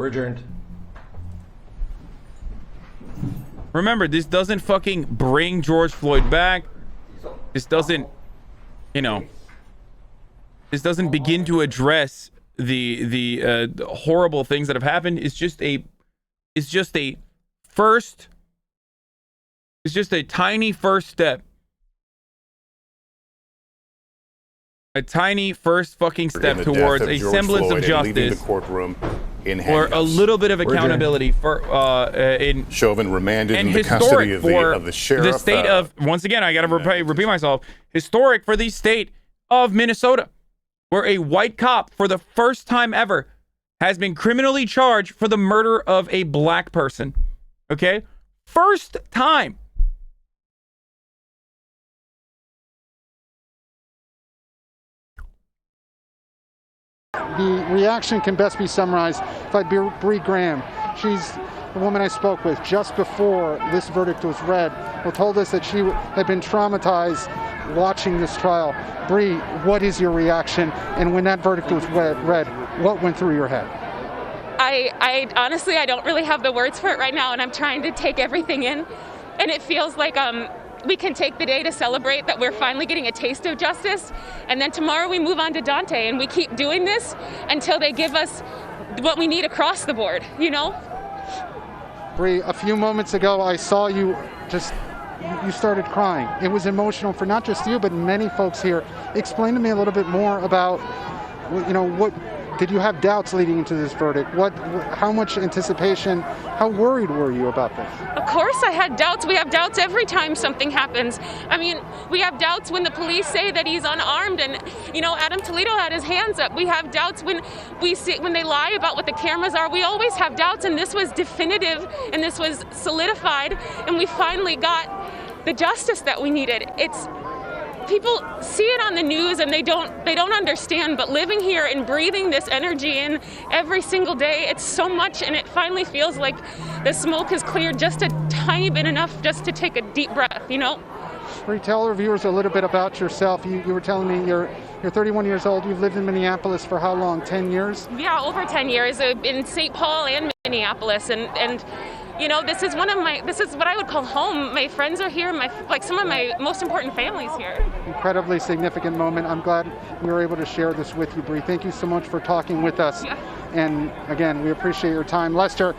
We're adjourned. Remember, this doesn't fucking bring George Floyd back. This doesn't, you know, this doesn't begin to address the horrible things that have happened. It's just a tiny first step. A tiny first fucking step towards a semblance of justice, or a little bit of accountability for in Chauvin remanded in the custody of the sheriff. The state of, once again, I gotta repeat myself, historic for the state of Minnesota, where a white cop for the first time ever has been criminally charged for the murder of a black person. Okay, first time. The reaction can best be summarized by Bree Graham. She's the woman I spoke with just before this verdict was read, who told us that she had been traumatized watching this trial. Bree, what is your reaction? And when that verdict was read, what went through your head? I honestly, I don't really have the words for it right now, and I'm trying to take everything in. And it feels like we can take the day to celebrate that we're finally getting a taste of justice, and then tomorrow we move on to Dante, and we keep doing this until they give us what we need across the board, you know? Bree, a few moments ago I saw you you started crying. It was emotional for not just you, but many folks here. Explain to me a little bit more about, you know, what did you have doubts leading into this verdict? How much anticipation, how worried were you about this? Of course I had doubts. We have doubts every time something happens. I mean, we have doubts when the police say that he's unarmed and, you know, Adam Toledo had his hands up. We have doubts when they lie about what the cameras are. We always have doubts, and this was definitive and this was solidified, and we finally got the justice that we needed. People see it on the news and they don't understand, but living here and breathing this energy in every single day, it's so much, and it finally feels like the smoke has cleared just a tiny bit, enough just to take a deep breath, you know? Bree, tell our viewers a little bit about yourself. You were telling me you're 31 years old. You've lived in Minneapolis for how long? 10 years? Yeah, over 10 years in St. Paul and Minneapolis, and you know, this is what I would call home. My friends are here, some of my most important families here. Incredibly significant moment. I'm glad we were able to share this with you, Bree. Thank you so much for talking with us. Yeah. And again, we appreciate your time. Lester,